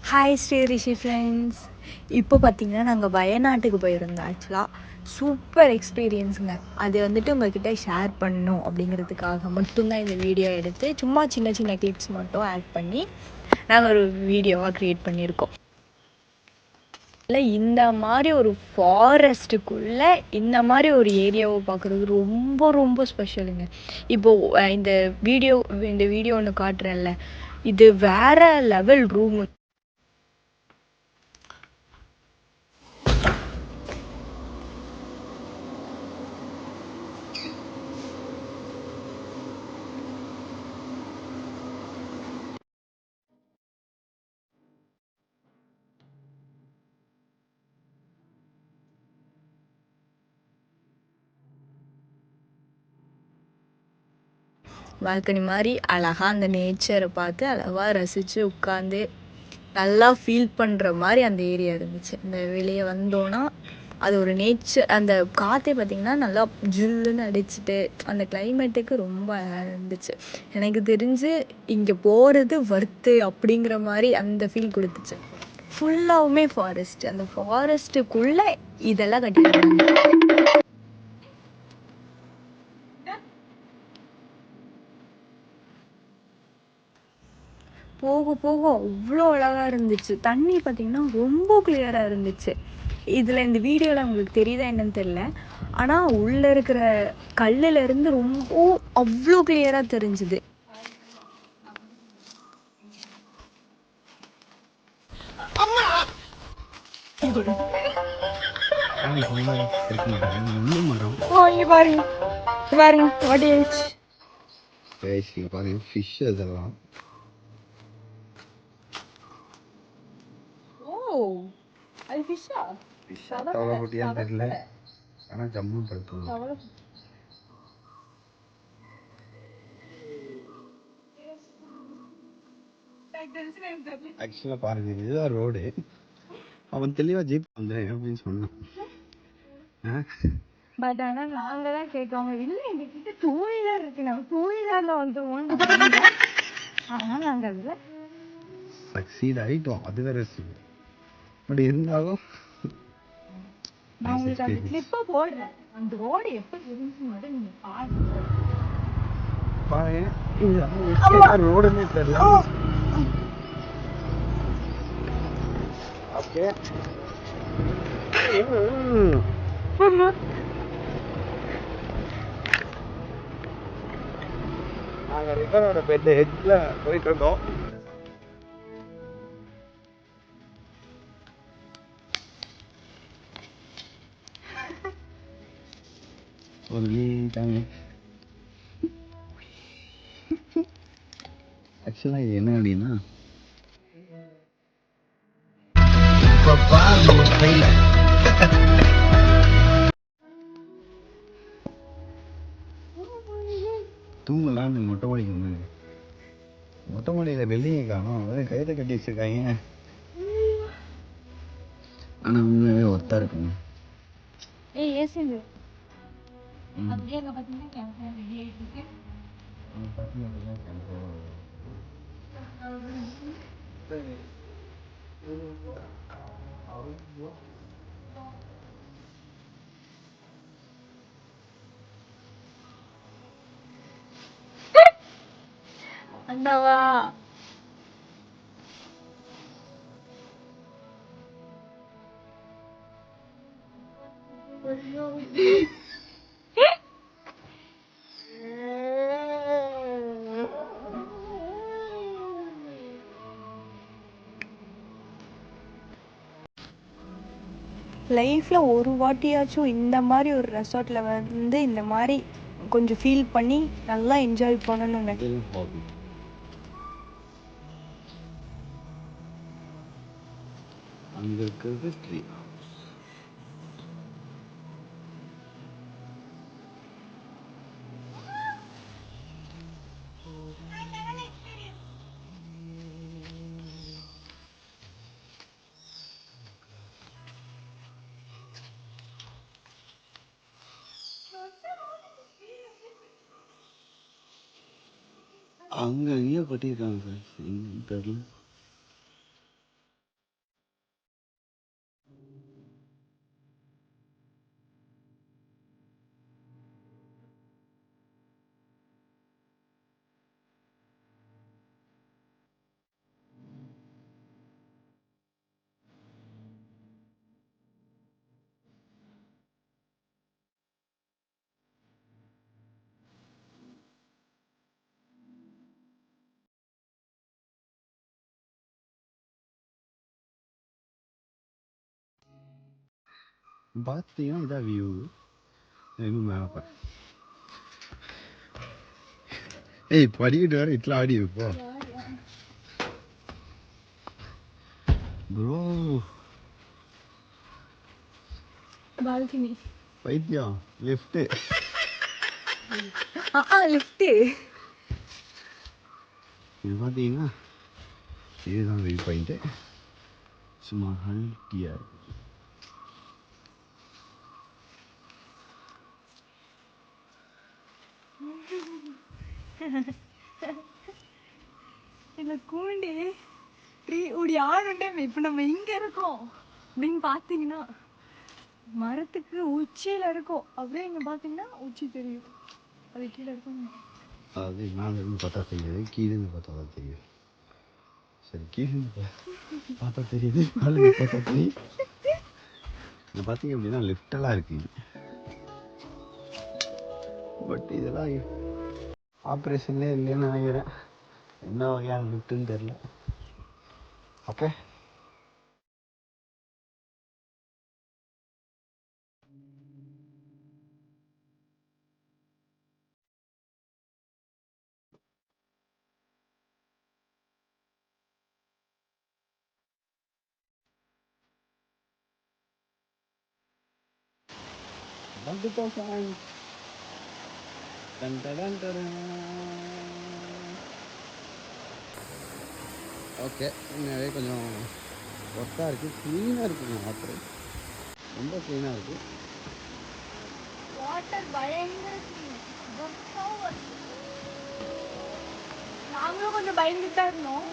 Hi Sri ரிஷி friends. இப்போ பார்த்தீங்கன்னா நாங்கள் வயநாட்டுக்கு போயிருந்தோம். ஆக்சுவலாக சூப்பர் எக்ஸ்பீரியன்ஸுங்க. அது வந்துட்டு உங்கள்கிட்ட ஷேர் பண்ணணும் அப்படிங்கிறதுக்காக மட்டும்தான் இந்த வீடியோ எடுத்து சும்மா சின்ன சின்ன கிளிப்ஸ் மட்டும் ஆட் பண்ணி நாங்கள் ஒரு வீடியோவாக க்ரியேட் பண்ணியிருக்கோம். இல்லை, இந்த மாதிரி ஒரு ஃபாரஸ்ட்டுக்குள்ளே இந்த மாதிரி ஒரு ஏரியாவை பார்க்குறது ரொம்ப ரொம்ப ஸ்பெஷலுங்க. இப்போது இந்த வீடியோ ஒன்று காட்டுறேன்ல, இது வேற லெவல் ரூமு. பால்கனி மாதிரி அழகாக அந்த நேச்சரை பார்த்து அழகாக ரசித்து உட்காந்து நல்லா ஃபீல் பண்ணுற மாதிரி அந்த ஏரியா இருந்துச்சு. இந்த வெளியே வந்தோன்னா அது ஒரு நேச்சர், அந்த காற்றே பார்த்திங்கன்னா நல்லா ஜில்லுன்னு அடிச்சுட்டு அந்த கிளைமேட்டுக்கு ரொம்ப அழகாக இருந்துச்சு. எனக்கு தெரிஞ்சு இங்கே போகிறது வர்த்து அப்படிங்கிற மாதிரி அந்த ஃபீல் கொடுத்துச்சு. ஃபுல்லாகவுமே ஃபாரஸ்ட், அந்த ஃபாரஸ்ட்டுக்குள்ளே இதெல்லாம் கட்டியிருக்காங்க. போக போக அவ்வளோ அழகாக இருந்துச்சு. தண்ணி பார்த்திங்கன்னா ரொம்ப கிளியராக இருந்துச்சு. இதில் இந்த வீடியோவில் உங்களுக்கு தெரியுதா என்னன்னு தெரில, ஆனால் உள்ளே இருக்கிற கல்லுலேருந்து ரொம்ப அவ்வளோ கிளியராக தெரிஞ்சுது. இங்கே பாருங்க பாருங்க வாட் ஏஜ் பாருங்க ஃபிஷ் அதெல்லாம். அது ஃபிஷ்ஷா? தவளை குட்டியான்னு தெரியல, ஆனால் ஜம்மு படுத்து. ஆக்சுவலாக பாருங்க, இதுதான் ரோடு. அவன் தெளிவாக ஜீப் வந்துடுறேன் அப்படின்னு சொன்னான். பட் ஆனால் நாங்கள் தான் கேட்காம இல்லை, எங்ககிட்ட டூ வீலர் இருக்கு, நாங்கள் டூ வீலரில் வந்துடுவோம். ஆனால் நாங்கள் அதில் சக்சீட் ஆகிட்டோம், அது வேற. பட் இருந்தாலும் நான் உங்களுக்கு அந்த கிளிப்பை போடுறேன். அந்த ரோடு எப்படி இருந்துச்சு மட்டும் நீங்கள் பாருங்க, ரோடுன்னு தெரியல. ஓகே, நாங்கள் ரிவரோட பெட் ஹெட்ல போயிட்டு இருக்கோம். ஆக்சுவலாக இது என்ன அப்படின்னா, தூங்கலாம் மொட்டை மாடிக்கு வந்து, மொட்டை மாடியில் வெள்ளியை காணும், அதாவது கயிறை கட்டி வச்சிருக்காங்க. ஆனால் உண்மையாகவே ஒர்த்தாக இருக்குங்க. அண்ணாவா லைஃப்பில் ஒரு வாட்டியாச்சும் இந்த மாதிரி ஒரு ரெசார்ட்டில் வந்து இந்த மாதிரி கொஞ்சம் ஃபீல் பண்ணி நல்லா என்ஜாய் பண்ணணுங்க. அங்கே இருக்கிறது ட்ரீ. அங்கே எங்கேயோ கட்டியிருக்காங்க ஃப்ரெண்ட்ஸ், எங்கன்னு தெரியல. பார்த்தீங்கன்னா இதான் வியூ. இன்னும் மேலே பாரு. ஏய் படிக்கிட்டு வேற இட்லாம் ஆடி இருப்போ ப்ரோ. பால்கனி பைத்தியம் லிஃப்ட்டு. லிஃப்ட்டு. இது பார்த்தீங்கன்னா இதுதான் வியூ பாயிண்ட்டு. சும்மா ஹல்ட்டியாக இருக்கு. இந்த கூண்டி ட்ரீ இப்படி ஆடுண்டே. இப்போ நம்ம இங்கே இருக்கோம் அப்படின்னு பார்த்தீங்கன்னா மரத்துக்கு உச்சியில் இருக்கோம். அப்படியே இங்கே பார்த்தீங்கன்னா உச்சி தெரியும். அது கீழே இருக்கும். அதாவது மேலே இருந்து பார்த்தா தெரியாது, கீழே இருந்து பார்த்தா தான் தெரியும். சரி, கீழே இருந்து பார்த்தா தெரியுது, மேலே இருந்து பார்த்தா தெரியும். இங்கே பார்த்தீங்க அப்படின்னா லிஃப்டெல்லாம் இருக்குது. பட் இதெல்லாம் ஆப்ரேஷன்லேயே இல்லைன்னு நினைக்கிறேன். என்ன வகையான லிஃப்ட்டுன்னு தெரில. ஓகே, வந்துட்டோம் ஃப்ரெண்ட்ஸ். ஓகே, நிறைய கொஞ்சம் ஒர்க்காக இருக்குது. க்ளீனாக இருக்குங்க வாட்டர், ரொம்ப க்ளீனாக இருக்குது. வாட்டர் பயங்கர நாங்களும் கொஞ்சம் பயந்துட்டு தான் இருந்தோம்.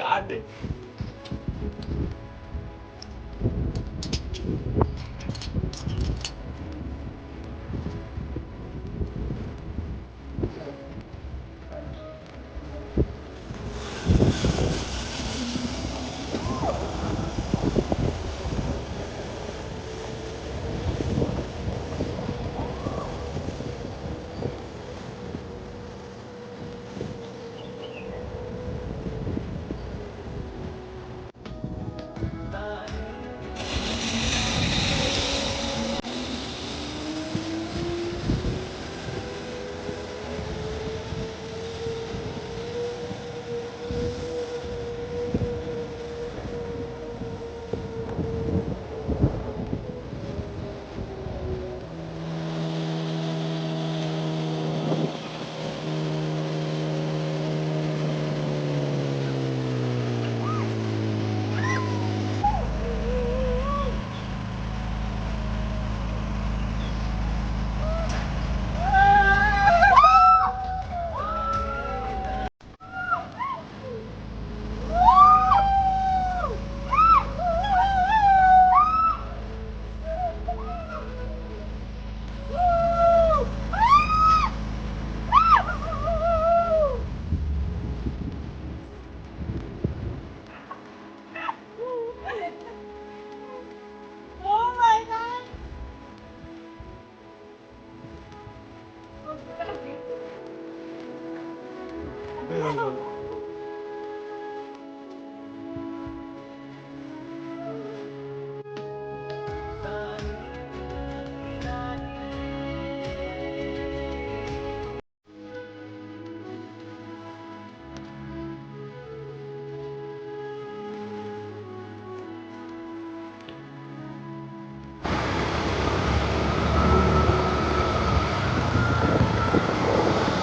காட்டு